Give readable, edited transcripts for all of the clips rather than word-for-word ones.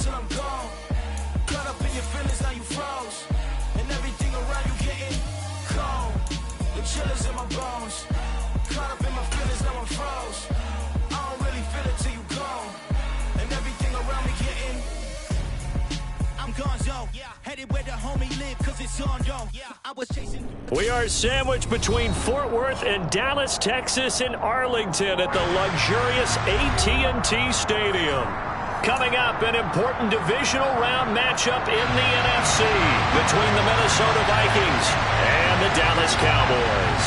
till I'm gone. Caught up in your feelings, now you froze. And everything around you getting cold. The chillers in my bones. Caught up in my feelings, now I'm froze. I don't really feel it till you gone. And everything around me getting. I'm gonzo. Headed where the homie live, cause it's on, yo. I was chasing. We are sandwiched between Fort Worth and Dallas, Texas, and Arlington at the luxurious AT&T Stadium. Coming up, an important divisional round matchup in the NFC between the Minnesota Vikings and the Dallas Cowboys.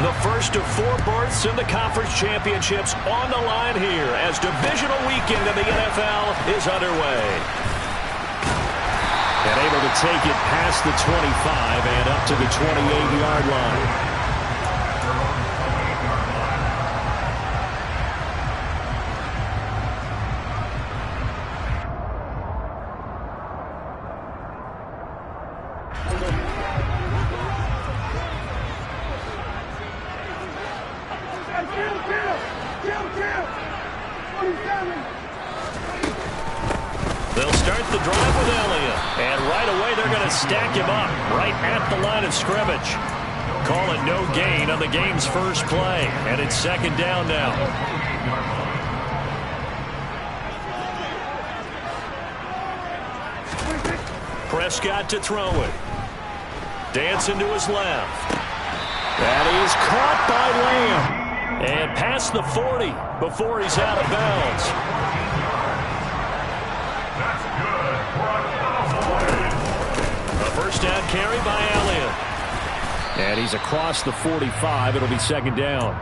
The first of 4 berths in the conference championships on the line here as divisional weekend in the NFL is underway. And able to take it past the 25 and up to the 28-yard line. They'll start the drive with Elliott. And right away they're going to stack him up right at the line of scrimmage. Call it no gain on the game's first play. And it's second down now. Prescott to throw it. Dancing to his left. That is caught by Lamb. And past the 40 before he's out of bounds. First down carry by Elliott. And he's across the 45. It'll be second down.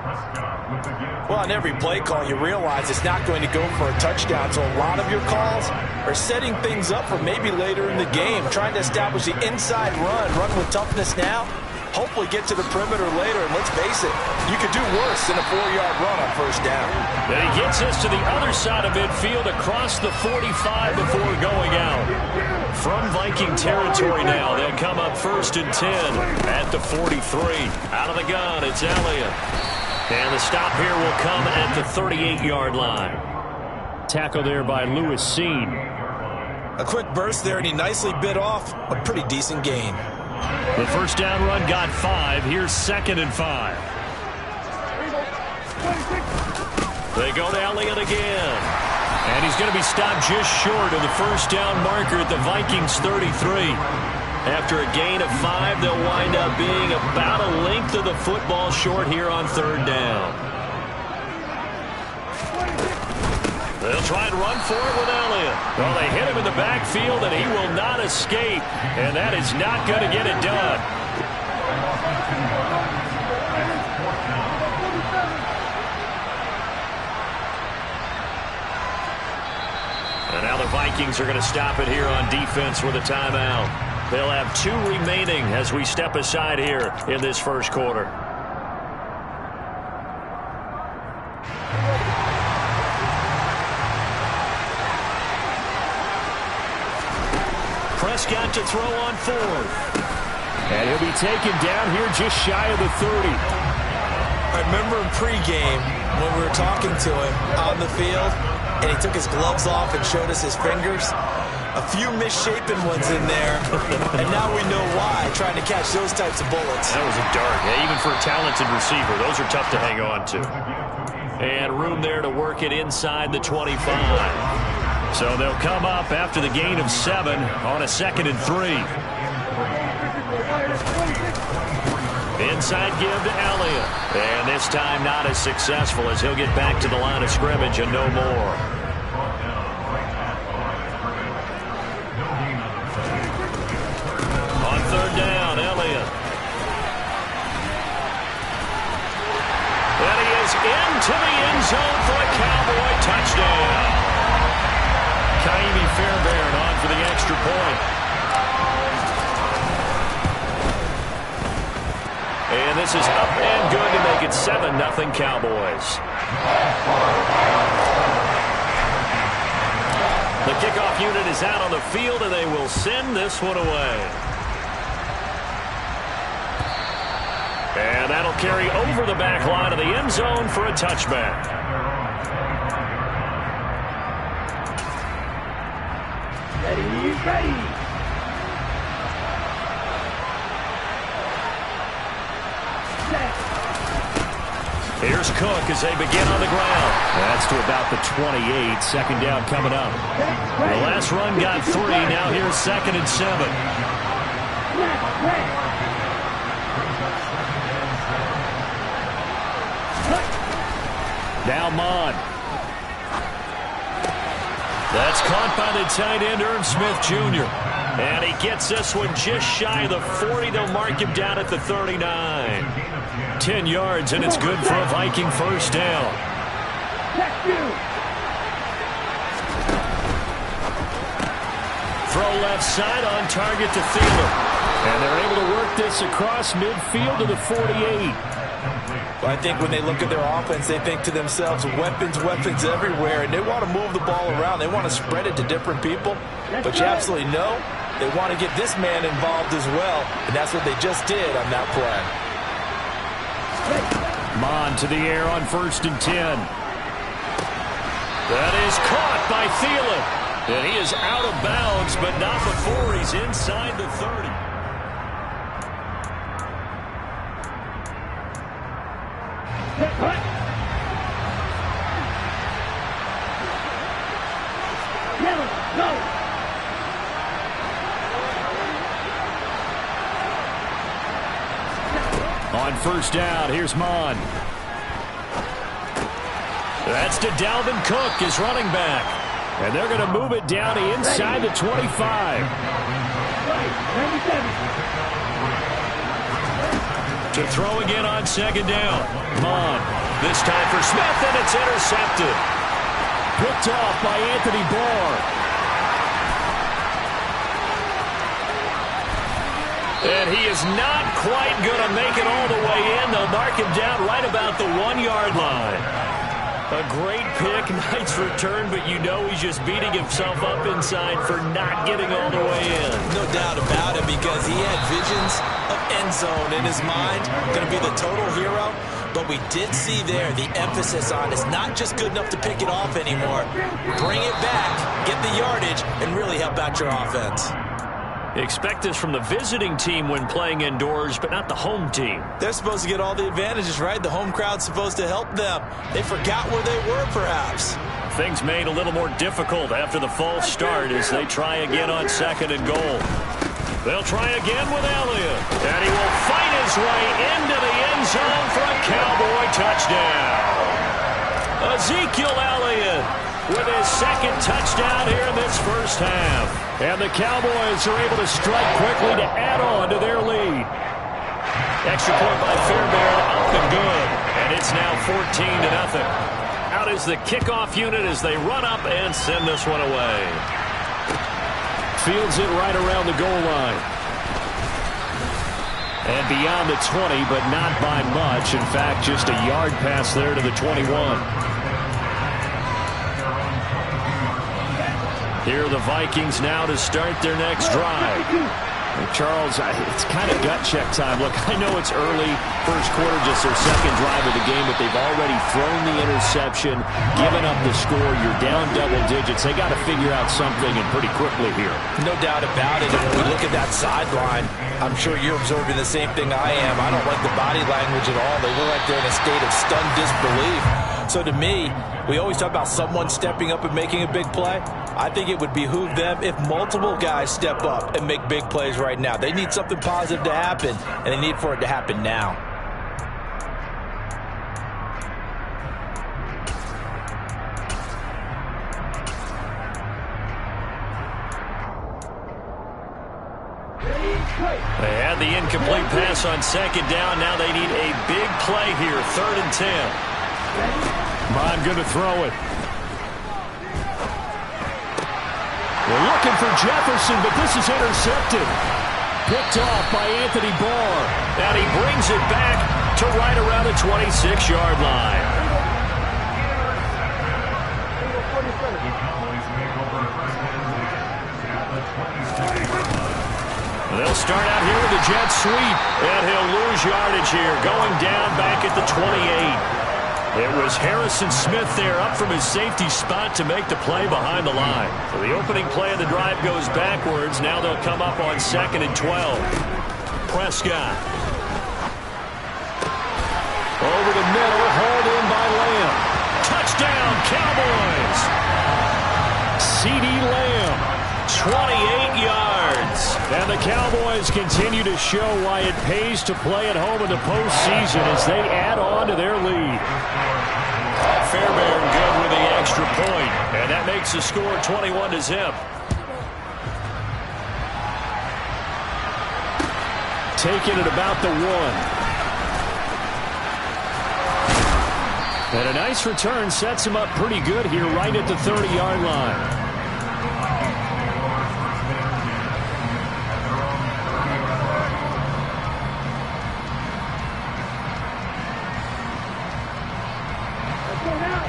Well, on every play call, you realize it's not going to go for a touchdown. So a lot of your calls are setting things up for maybe later in the game, trying to establish the inside run with toughness now, hopefully get to the perimeter later. And let's face it, you could do worse than a 4-yard run on first down. Then he gets us to the other side of midfield across the 45 before going out. From Viking territory now, they'll come up first and 10 at the 43. Out of the gun, it's Elliott. And the stop here will come at the 38-yard line. Tackle there by Lewis Seen. A quick burst there, and he nicely bit off a pretty decent gain. The first down run got 5. Here's second and 5. They go to Elliott again. And he's going to be stopped just short of the first down marker at the Vikings 33. After a gain of 5, they'll wind up being about a length of the football short here on third down. They'll try and run for it with Elliott. Well, they hit him in the backfield, and he will not escape. And that is not going to get it done. And now the Vikings are going to stop it here on defense with a timeout. They'll have 2 remaining as we step aside here in this first quarter. Prescott to throw on 4th. And he'll be taken down here just shy of the 30. I remember in pregame when we were talking to him on the field, and he took his gloves off and showed us his fingers. A few misshapen ones in there, and now we know why, trying to catch those types of bullets. That was a dart. Yeah, even for a talented receiver, those are tough to hang on to. And room there to work it inside the 25. So they'll come up after the gain of 7 on a 2nd and 3. Inside give to Elliott. And this time not as successful as he'll get back to the line of scrimmage and no more. On third down, Elliott. And he is into the end zone for a Cowboy touchdown. Kaimi Fairbairn on for the extra point. And this is up and good to make it 7-0 Cowboys. The kickoff unit is out on the field, and they will send this one away. And that'll carry over the back line of the end zone for a touchback. Here's Cook as they begin on the ground. That's to about the 28. Second down coming up. The last run got 3. Now here's 2nd and 7. Now Mon. That's caught by the tight end, Irv Smith Jr. And he gets this one just shy of the 40. They'll mark him down at the 39. 10 yards, and it's good for a Viking first down. Throw left side on target to Thielen. And they're able to work this across midfield to the 48. Well, I think when they look at their offense, they think to themselves, weapons, weapons everywhere, and they want to move the ball around. They want to spread it to different people. But you absolutely know they want to get this man involved as well, and that's what they just did on that play. Mon to the air on 1st and 10. That is caught by Thielen. And he is out of bounds, but not before he's inside the 30. On 1st down, here's Mon. That's to Dalvin Cook, his running back. And they're going to move it down to inside the 25. To throw again on 2nd down. Mon. This time for Smith, and it's intercepted. Picked off by Anthony Barr. And he is not quite going to make it all the way in. They'll mark him down right about the 1-yard line. A great pick, nice return, but you know he's just beating himself up inside for not getting all the way in. No doubt about it, because he had visions of end zone in his mind. Going to be the total hero. But we did see there the emphasis on it's not just good enough to pick it off anymore. Bring it back, get the yardage, and really help out your offense. Expect this from the visiting team when playing indoors, but not the home team. They're supposed to get all the advantages, right? The home crowd's supposed to help them. They forgot where they were, perhaps. Things made a little more difficult after the false start as they try again on 2nd and goal. They'll try again with Elliott. And he will fight his way into the end zone for a Cowboy touchdown. Ezekiel Elliott with his 2nd touchdown here in this first half. And the Cowboys are able to strike quickly to add on to their lead. Extra point by Fairbairn, up and good. And it's now 14-0. Out is the kickoff unit as they run up and send this one away. Fields it right around the goal line. And beyond the 20, but not by much. In fact, just a yard pass there to the 21. Here are the Vikings now to start their next drive. Charles, it's kind of gut check time. Look, I know it's early, first quarter, just their 2nd drive of the game, but they've already thrown the interception, given up the score. You're down double digits. They got to figure out something, and pretty quickly here. No doubt about it. And when we look at that sideline, I'm sure you're observing the same thing I am. I don't like the body language at all. They look like they're in a state of stunned disbelief. So to me, we always talk about someone stepping up and making a big play. I think it would behoove them if multiple guys step up and make big plays right now. They need something positive to happen, and they need for it to happen now. They had the incomplete pass on 2nd down. Now they need a big play here, 3rd and 10. Mon going to throw it. We're looking for Jefferson, but this is intercepted. Picked off by Anthony Barr. And he brings it back to right around the 26-yard line. They'll start out here with a jet sweep. And he'll lose yardage here, going down back at the 28. It was Harrison Smith there up from his safety spot to make the play behind the line. So the opening play of the drive goes backwards. Now they'll come up on 2nd and 12. Prescott. Over the middle, hauled in by Lamb. Touchdown, Cowboys! CeeDee Lamb, 28 yards. And the Cowboys continue to show why it pays to play at home in the postseason as they add on to their lead. Fairbairn good with the extra point, and that makes the score 21-0. Taking it about the 1. And a nice return sets him up pretty good here right at the 30-yard line.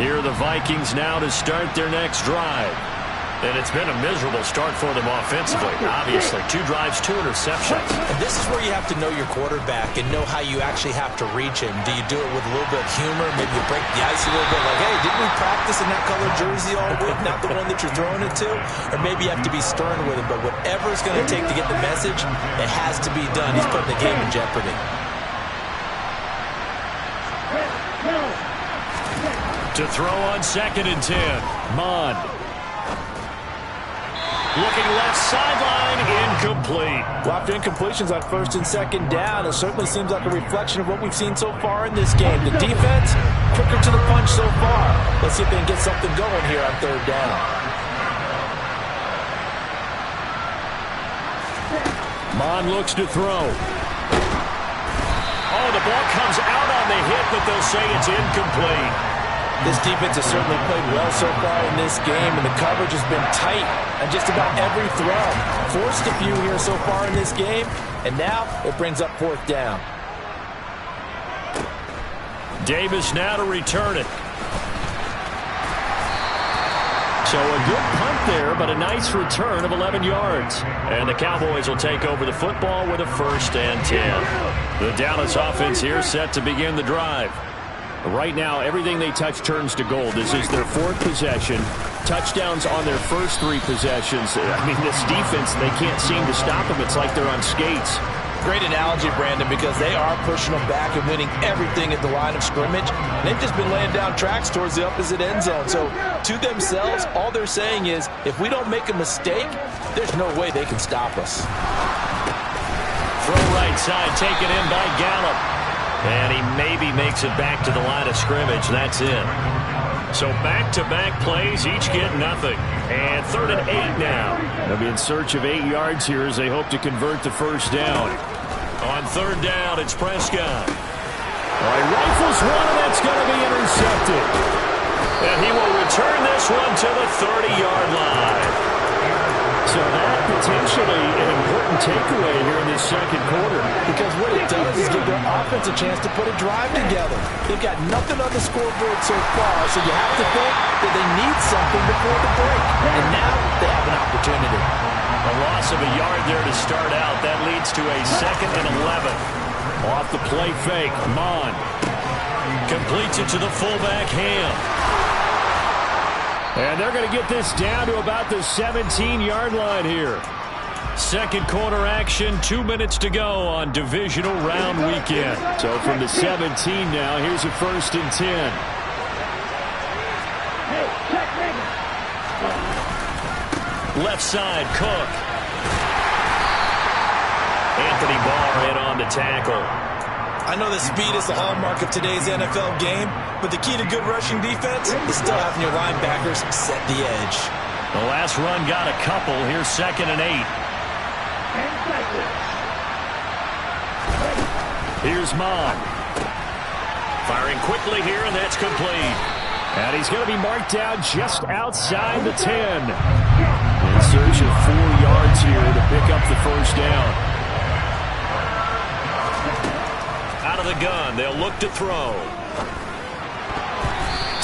Here are the Vikings now to start their next drive. And it's been a miserable start for them offensively. Obviously, 2 drives, 2 interceptions. And this is where you have to know your quarterback and know how you actually have to reach him. Do you do it with a little bit of humor? Maybe you break the ice a little bit like, hey, didn't we practice in that colored jersey all week? Not the one that you're throwing it to? Or maybe you have to be stern with him. But whatever it's going to take to get the message, it has to be done. He's putting the game in jeopardy. To throw on 2nd and 10. Mond. Looking left sideline, incomplete. Well, after incompletions on 1st and 2nd down, it certainly seems like a reflection of what we've seen so far in this game. The defense, quicker to the punch so far. Let's see if they can get something going here on 3rd down. Mond looks to throw. Oh, the ball comes out on the hit, but they'll say it's incomplete. This defense has certainly played well so far in this game, and the coverage has been tight on just about every throw. Forced a few here so far in this game, and now it brings up 4th down. Davis now to return it. So a good punt there, but a nice return of 11 yards. And the Cowboys will take over the football with a 1st and 10. The Dallas offense here set to begin the drive. Right now, everything they touch turns to gold. This is their 4th possession. Touchdowns on their first 3 possessions. I mean, this defense, they can't seem to stop them. It's like they're on skates. Great analogy, Brandon, because they are pushing them back and winning everything at the line of scrimmage. And they've just been laying down tracks towards the opposite end zone. So, to themselves, all they're saying is, if we don't make a mistake, there's no way they can stop us. Throw right side, taken in by Gallup. And he maybe makes it back to the line of scrimmage. That's in. So back-to-back plays, each get nothing. And 3rd and 8 now. They'll be in search of 8 yards here as they hope to convert the 1st down. On 3rd down, it's Prescott. All right, rifles one, and that's going to be intercepted. And he will return this one to the 30-yard line. So that potentially an important takeaway here in this 2nd quarter. Because what it does is give their offense a chance to put a drive together. They've got nothing on the scoreboard so far, so you have to think that they need something before the break. And now they have an opportunity. A loss of a yard there to start out. That leads to a 2nd and 11. Off the play fake, Mond completes it to the fullback, Ham. And they're going to get this down to about the 17-yard line here. 2nd quarter action, 2 minutes to go on divisional round weekend. So from the 17 now, here's a 1st and 10. Left side, Cook. Anthony Barr in on the tackle. I know that speed is the hallmark of today's NFL game, but the key to good rushing defense is still having your linebackers set the edge. The last run got a couple. Here's 2nd and 8. Here's Mond. Firing quickly here, and that's complete. And he's going to be marked down just outside the 10. In search of 4 yards here to pick up the 1st down. Out of the gun, they'll look to throw.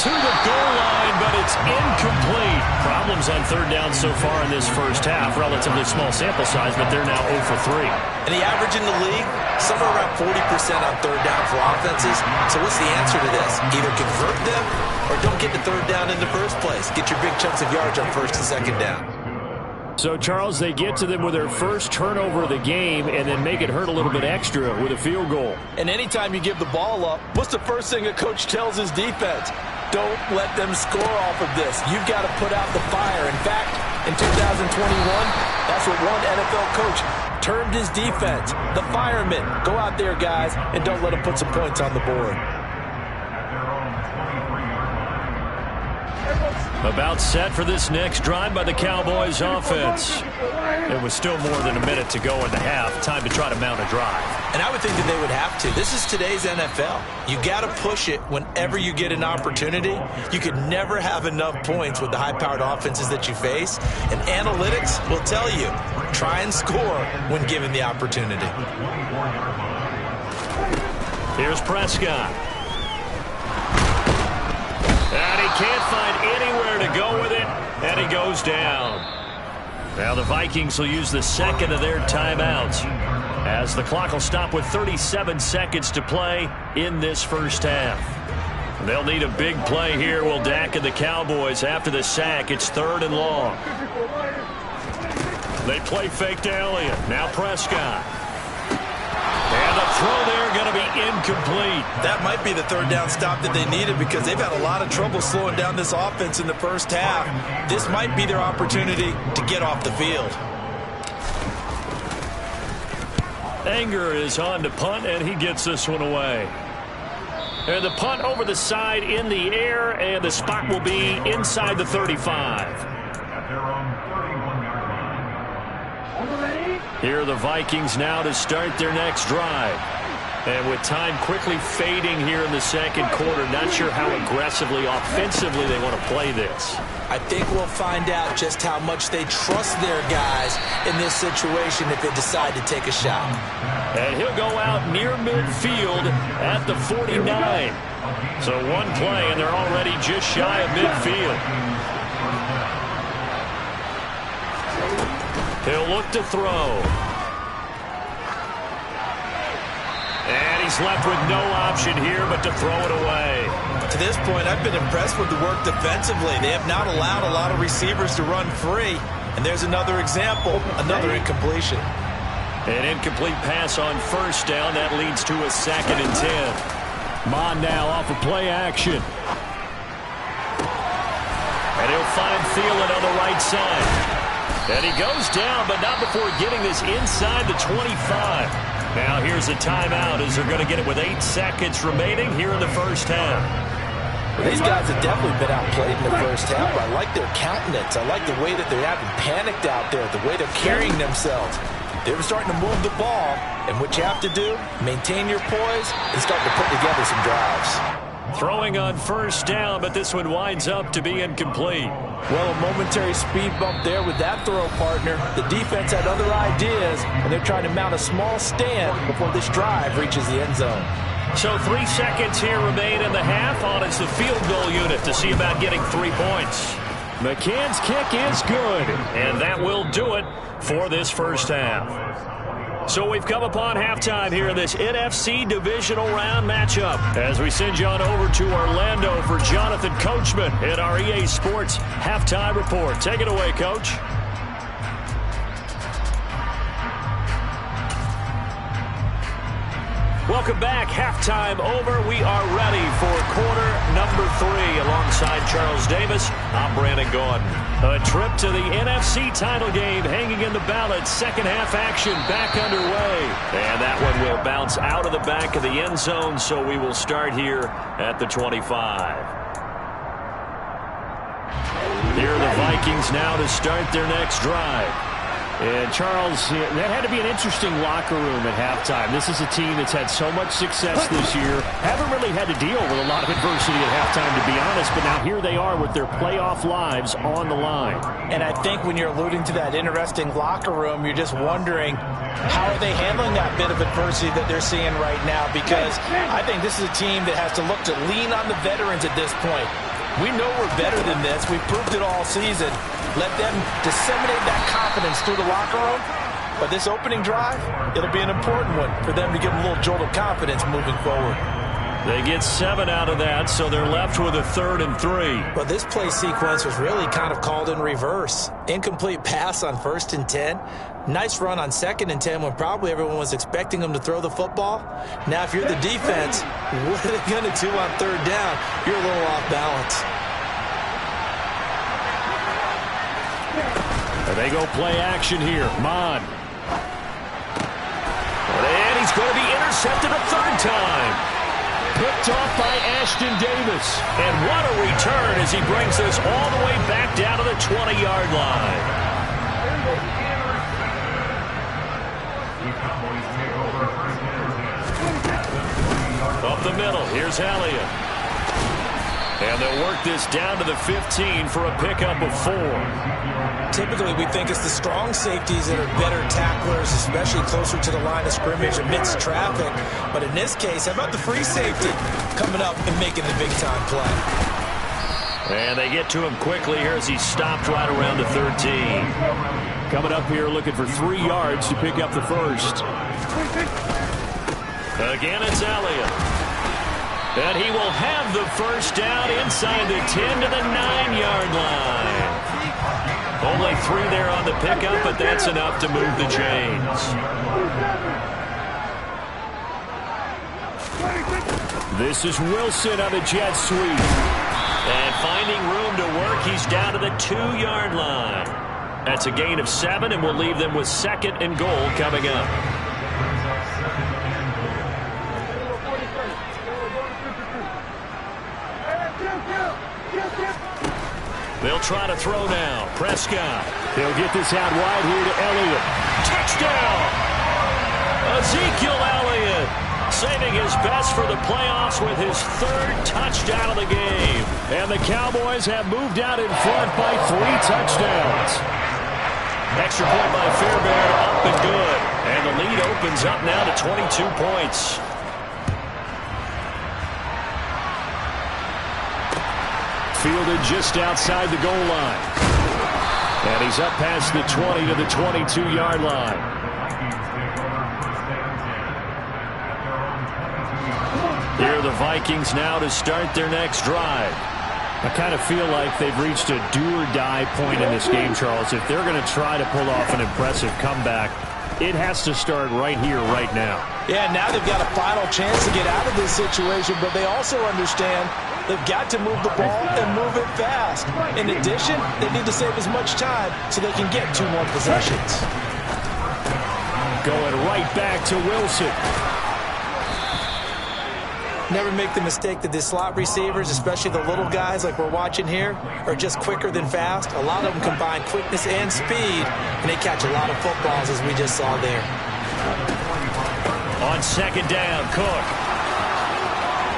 to the goal line, but it's incomplete. Problems on third down so far in this first half. Relatively small sample size, but they're now 0 for 3. And the average in the league, somewhere around 40% on third down for offenses. So what's the answer to this? Either convert them or don't get the third down in the first place. Get your big chunks of yards on first and second down. So, Charles, they get to them with their first turnover of the game and then make it hurt a little bit extra with a field goal. And anytime you give the ball up, what's the first thing a coach tells his defense? Don't let them score off of this. You've got to put out the fire. In fact, in 2021, that's what one NFL coach termed his defense. The firemen. Go out there, guys, and don't let them put some points on the board. About set for this next drive by the Cowboys offense. It was still more than a minute to go in the half. Time to try to mount a drive. And I would think that they would have to. This is today's NFL. You got to push it whenever you get an opportunity. You could never have enough points with the high-powered offenses that you face. And analytics will tell you, try and score when given the opportunity. Here's Prescott. And he can't find anywhere to go with it, and he goes down. Now the Vikings will use the second of their timeouts as the clock will stop with 37 seconds to play in this first half. They'll need a big play here, will Dak and the Cowboys after the sack. It's 3rd and long. They play fake to Elliott. Now Prescott. And the throw there going to be incomplete. That might be the third down stop that they needed because they've had a lot of trouble slowing down this offense in the first half. This might be their opportunity to get off the field. Anger is on to punt, and he gets this one away. And the punt over the side in the air, and the spot will be inside the 35. Here are the Vikings now to start their next drive. And with time quickly fading here in the second quarter, not sure how aggressively, offensively they want to play this. I think we'll find out just how much they trust their guys in this situation if they decide to take a shot. And he'll go out near midfield at the 49. So one play, and they're already just shy of midfield. He'll look to throw. And he's left with no option here but to throw it away. To this point, I've been impressed with the work defensively. They have not allowed a lot of receivers to run free. And there's another example, another incompletion. An incomplete pass on first down. That leads to a 2nd and 10. Mon now off of play action. And he'll find Thielen on the right side. And he goes down, but not before getting this inside the 25. Now here's a timeout as they're going to get it with 8 seconds remaining here in the first half. Well, these guys have definitely been outplayed in the first half. I like their countenance. I like the way that they haven't panicked out there, the way they're carrying themselves. They're starting to move the ball, and what you have to do, maintain your poise and start to put together some drives. Throwing on first down, but this one winds up to be incomplete. Well, a momentary speed bump there with that throw, partner. The defense had other ideas, and they're trying to mount a small stand before this drive reaches the end zone. So 3 seconds here remain in the half. On it's the field goal unit to see about getting 3 points. McCann's kick is good, and that will do it for this first half. So we've come upon halftime here in this NFC divisional round matchup as we send you on over to Orlando for Jonathan Coachman in our EA Sports Halftime Report. Take it away, Coach. Welcome back. Halftime over. We are ready for quarter number 3. Alongside Charles Davis, I'm Brandon Gordon. A trip to the NFC title game hanging in the balance. Second half action back underway. And that one will bounce out of the back of the end zone, so we will start here at the 25. Here are the Vikings now to start their next drive. And, Charles, that had to be an interesting locker room at halftime. This is a team that's had so much success this year. Haven't really had to deal with a lot of adversity at halftime, to be honest. But now here they are with their playoff lives on the line. And I think when you're alluding to that interesting locker room, you're just wondering how are they handling that bit of adversity that they're seeing right now? Because I think this is a team that has to look to lean on the veterans at this point. We know we're better than this. We've proved it all season. Let them disseminate that confidence through the locker room. But this opening drive, it'll be an important one for them to give them a little jolt of confidence moving forward. They get 7 out of that, so they're left with a 3rd and 3. Well, this play sequence was really kind of called in reverse. Incomplete pass on 1st and 10. Nice run on 2nd and 10 when probably everyone was expecting them to throw the football. Now, if you're the defense, what are they going to do on 3rd down? You're a little off balance. They go play action here. Mon. And he's going to be intercepted a 3rd time. Picked off by Ashton Davis. And what a return as he brings this all the way back down to the 20-yard line. Up the middle, here's Elliott. And they'll work this down to the 15 for a pickup of 4. Typically, we think it's the strong safeties that are better tacklers, especially closer to the line of scrimmage amidst traffic. But in this case, how about the free safety coming up and making the big-time play? And they get to him quickly here as he stopped right around the 13. Coming up here looking for 3 yards to pick up the 1st. Again, it's Elliott. And he will have the 1st down inside the 10 to the 9-yard line. Only 3 there on the pickup, but that's enough to move the chains. This is Wilson on the jet sweep. And finding room to work, he's down to the 2-yard line. That's a gain of 7, and we'll leave them with 2nd and goal coming up. They'll try to throw now. Prescott. They'll get this out wide here to Elliott. Touchdown! Ezekiel Elliott saving his best for the playoffs with his 3rd touchdown of the game. And the Cowboys have moved out in front by 3 touchdowns. Extra point by Fairbairn, up and good. And the lead opens up now to 22 points. Fielded just outside the goal line. And he's up past the 20 to the 22-yard line. Here are the Vikings now to start their next drive. I kind of feel like they've reached a do-or-die point in this game, Charles. If they're going to try to pull off an impressive comeback, it has to start right here, right now. Yeah, now they've got a final chance to get out of this situation, but they also understand they've got to move the ball and move it fast. In addition, they need to save as much time so they can get 2 more possessions. Going right back to Wilson. Never make the mistake that the slot receivers, especially the little guys like we're watching here, are just quicker than fast. A lot of them combine quickness and speed, and they catch a lot of footballs, as we just saw there. On 2nd down, Cook.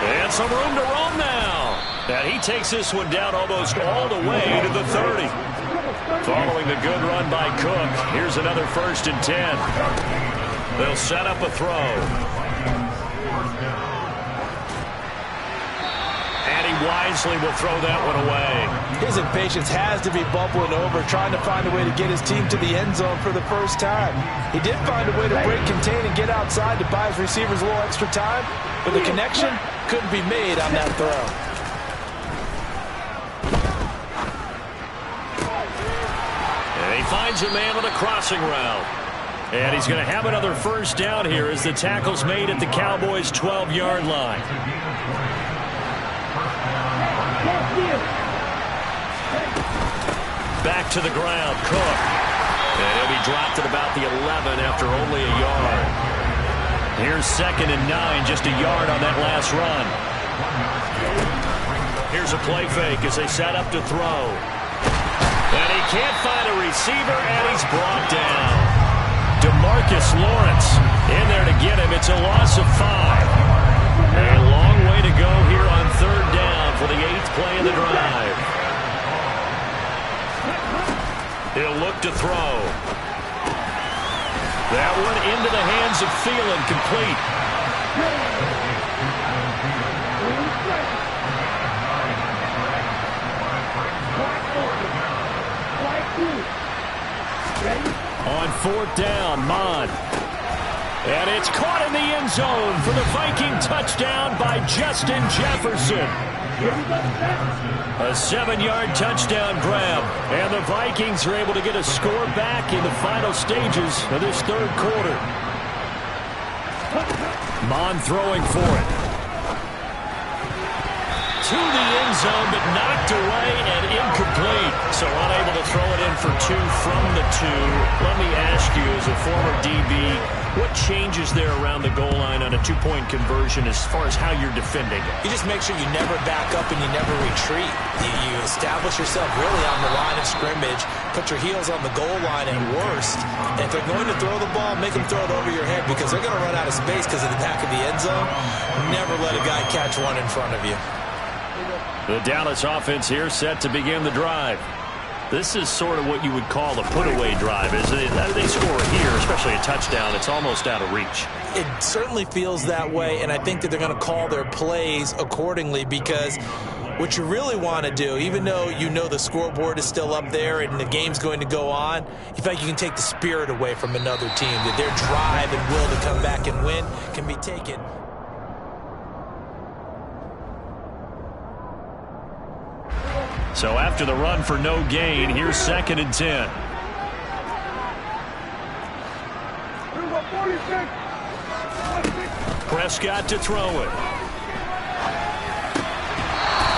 And some room to roam now. And he takes this one down almost all the way to the 30. Following the good run by Cook, here's another 1st and 10. They'll set up a throw. And he wisely will throw that one away. His impatience has to be bubbling over, trying to find a way to get his team to the end zone for the first time. He did find a way to break, contain, and get outside to buy his receivers a little extra time, but the connection couldn't be made on that throw. And he finds a man on a crossing route. And he's going to have another 1st down here as the tackle's made at the Cowboys' 12-yard line. Back to the ground, Cook. And he'll be dropped at about the 11 after only a yard. Here's 2nd and 9, just a yard on that last run. Here's a play fake as they set up to throw. And he can't find a receiver, and he's brought down. DeMarcus Lawrence in there to get him. It's a loss of 5. A long way to go here on 3rd down for the 8th play of the drive. He'll look to throw. That one into the hands of Thielen, complete. On 4th down, Mon. And it's caught in the end zone for the Viking touchdown by Justin Jefferson. A 7-yard touchdown grab. And the Vikings are able to get a score back in the final stages of this third quarter. Mon throwing for it. To the end zone, but knocked away and incomplete. So unable to throw it in for 2 from the 2. Let me ask you, as a former DB, what changes there around the goal line on a 2-point conversion as far as how you're defending it? You just make sure you never back up and you never retreat. You establish yourself really on the line of scrimmage, put your heels on the goal line at worst. And if they're going to throw the ball, make them throw it over your head because they're going to run out of space because of the back of the end zone. Never let a guy catch one in front of you. The Dallas offense here set to begin the drive. This is sort of what you would call a put-away drive. As they score here, especially a touchdown, it's almost out of reach. It certainly feels that way, and I think that they're going to call their plays accordingly because what you really want to do, even though you know the scoreboard is still up there and the game's going to go on, you feel like you can take the spirit away from another team, that their drive and will to come back and win can be taken. So after the run for no gain, here's 2nd and 10. Prescott to throw it.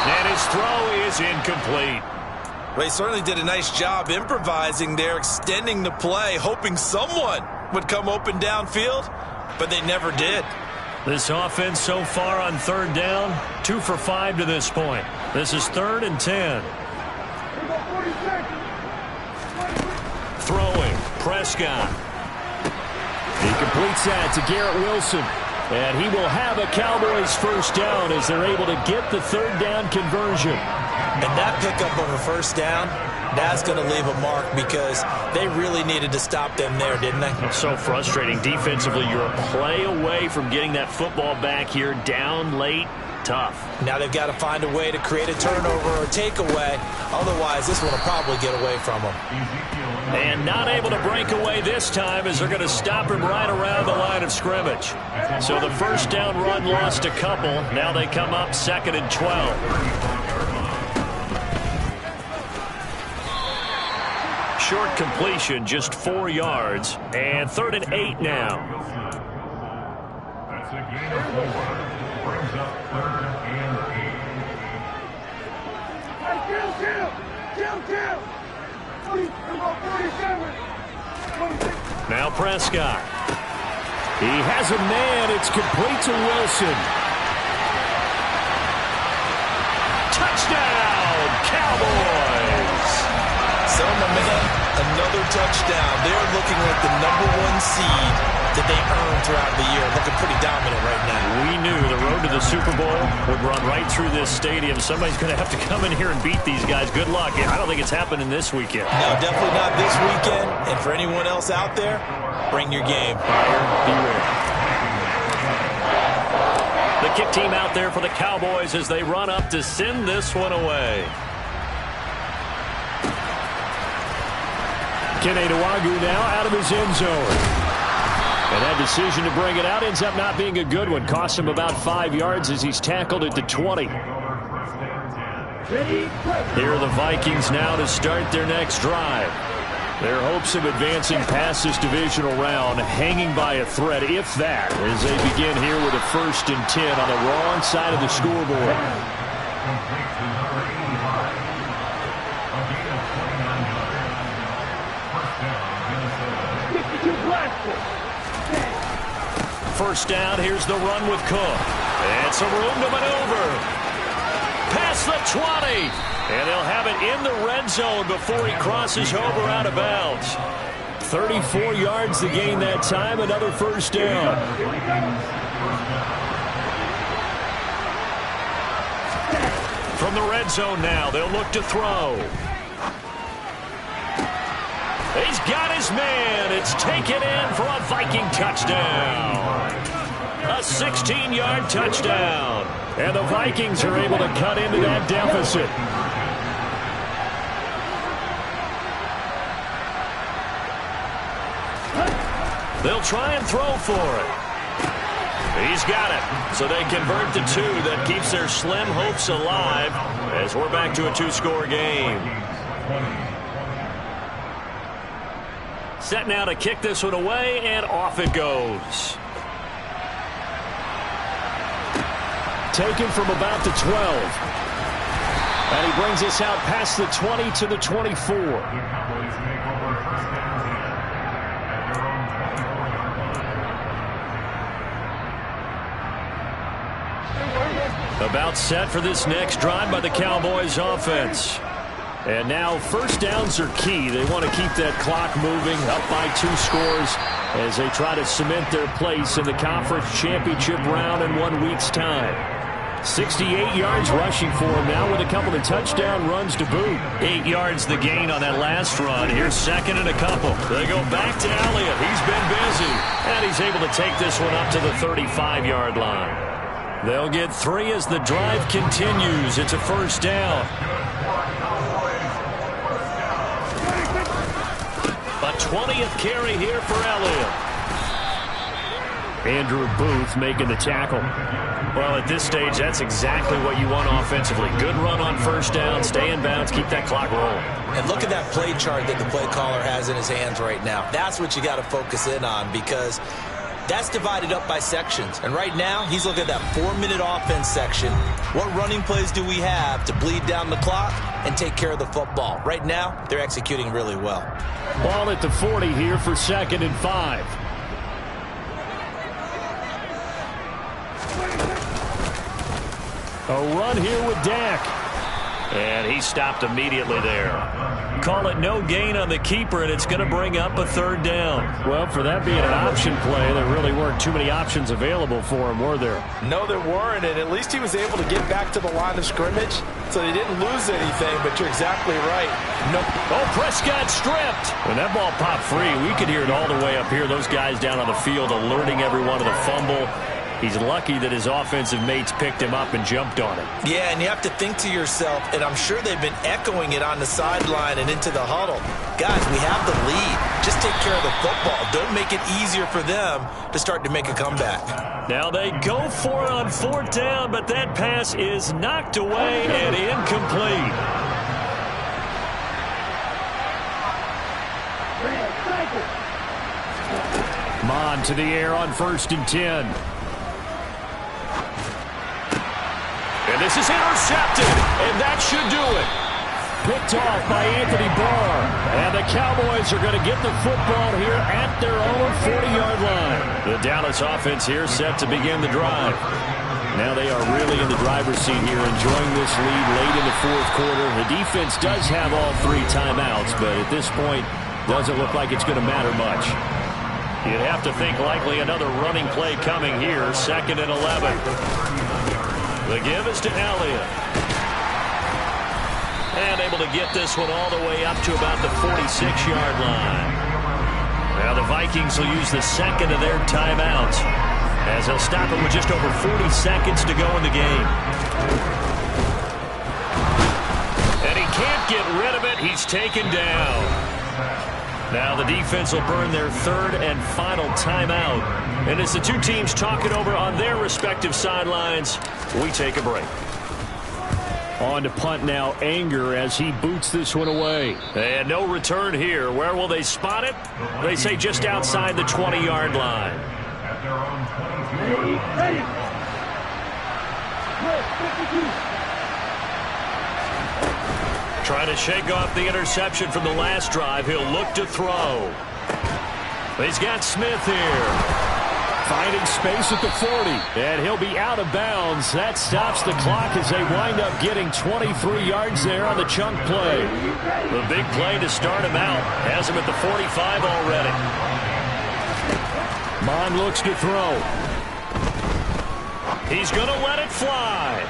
And his throw is incomplete. Well, he certainly did a nice job improvising there, extending the play, hoping someone would come open downfield, but they never did. This offense so far on 3rd down, 2 for 5 to this point. This is 3rd and 10. Throwing, Prescott. He completes that to Garrett Wilson. And he will have a Cowboys first down as they're able to get the 3rd down conversion. And that pickup of a first down, that's going to leave a mark because they really needed to stop them there, didn't they? So frustrating. Defensively, you're a play away from getting that football back here, down late. Tough. Now they've got to find a way to create a turnover or takeaway. Otherwise, this one will probably get away from them. And not able to break away this time as they're going to stop him right around the line of scrimmage. So the first down run lost a couple. Now they come up 2nd and 12. Short completion, just 4 yards. And 3rd and 8 now. That's a gain of 4. Brings up 3rd and 8. Now Prescott. He has a man. It's complete to Wilson. Touchdown, Cowboys. So, my man, another touchdown. They're looking like the #1 seed that they earned throughout the year. Looking pretty dominant right now. We knew the road to the Super Bowl would run right through this stadium. Somebody's going to have to come in here and beat these guys. Good luck. I don't think it's happening this weekend. No, definitely not this weekend. And for anyone else out there, bring your game. Fire, beware. The kick team out there for the Cowboys as they run up to send this one away. Kene Nwangwu now out of his end zone. And that decision to bring it out ends up not being a good one. Costs him about 5 yards as he's tackled at the 20. Here are the Vikings now to start their next drive. Their hopes of advancing past this divisional round hanging by a thread, if that, as they begin here with a 1st and 10 on the wrong side of the scoreboard. First down, here's the run with Cook. And some room to maneuver. Past the 20. And they'll have it in the red zone before he crosses over out of bounds. 34 yards to gain that time, another first down. From the red zone now, they'll look to throw. He's got his man. It's taken in for a Viking touchdown. A 16-yard touchdown. And the Vikings are able to cut into that deficit. They'll try and throw for it. He's got it. So they convert the 2. That keeps their slim hopes alive as we're back to a 2-score game. Set now to kick this one away, and off it goes. Taken from about the 12. And he brings us out past the 20 to the 24. About set for this next drive by the Cowboys offense. And now first downs are key. They want to keep that clock moving, up by 2 scores as they try to cement their place in the conference championship round in 1 week's time. 68 yards rushing for him now with a couple of touchdown runs to boot. 8 yards the gain on that last run. Here's second and a couple. They go back to Elliott. He's been busy. And he's able to take this one up to the 35-yard line. They'll get 3 as the drive continues. It's a first down. A 20th carry here for Elliott. Andrew Booth making the tackle. Well, at this stage, that's exactly what you want offensively. Good run on first down, stay in bounds, keep that clock rolling. And look at that play chart that the play caller has in his hands right now. That's what you got to focus in on, because that's divided up by sections. And right now, he's looking at that 4-minute offense section. What running plays do we have to bleed down the clock and take care of the football? Right now, they're executing really well. Ball at the 40 here for 2nd and 5. A run here with Dak. And he stopped immediately there. Call it no gain on the keeper, and it's going to bring up a 3rd down. Well, for that being an option play, there really weren't too many options available for him, were there? No, there weren't, and at least he was able to get back to the line of scrimmage, so they didn't lose anything, but you're exactly right. No. Oh, Prescott stripped. When that ball popped free, we could hear it all the way up here. Those guys down on the field alerting everyone of the fumble. He's lucky that his offensive mates picked him up and jumped on it. Yeah, and you have to think to yourself, and I'm sure they've been echoing it on the sideline and into the huddle. Guys, we have the lead. Just take care of the football. Don't make it easier for them to start to make a comeback. Now they go for it on 4th down, but that pass is knocked away and incomplete. Mon to the air on 1st and 10. And this is intercepted, and that should do it. Picked off by Anthony Barr. And the Cowboys are going to get the football here at their own 40-yard line. The Dallas offense here set to begin the drive. Now they are really in the driver's seat here, enjoying this lead late in the 4th quarter. The defense does have all 3 timeouts, but at this point, doesn't look like it's going to matter much. You'd have to think likely another running play coming here, 2nd and 11. The give is to Elliott. And able to get this one all the way up to about the 46-yard line. Now the Vikings will use the 2nd of their timeouts, as they'll stop it with just over 40 seconds to go in the game. And he can't get rid of it. He's taken down. Now the defense will burn their 3rd and final timeout. And as the 2 teams talk it over on their respective sidelines, we take a break. On to punt now, Anger, as he boots this one away. And no return here. Where will they spot it? They say just outside the 20-yard line. At their own 22. Trying to shake off the interception from the last drive. He'll look to throw. He's got Smith here. Finding space at the 40. And he'll be out of bounds. That stops the clock as they wind up getting 23 yards there on the chunk play. The big play to start him out. Has him at the 45 already. Mon looks to throw. He's going to let it fly.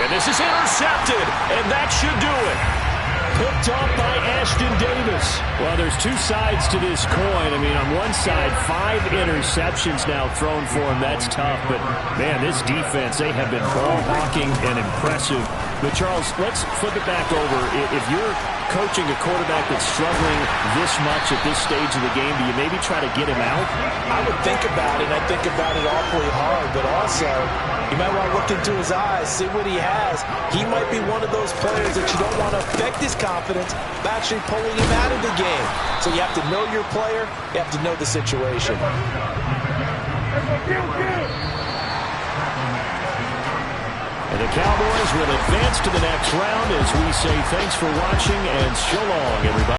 And this is intercepted, and that should do it. Picked off by Ashton Davis. Well, there's 2 sides to this coin. I mean, on one side, 5 interceptions now thrown for him. That's tough, but, man, this defense, they have been ball hawking and impressive But, Charles, let's flip it back over. If you're coaching a quarterback that's struggling this much at this stage of the game, do you maybe try to get him out? I would think about it, and I think about it awfully hard. But also, you might want to look into his eyes, see what he has. He might be one of those players that you don't want to affect his confidence by actually pulling him out of the game. So you have to know your player. You have to know the situation. And the Cowboys will advance to the next round as we say thanks for watching and so long, everybody.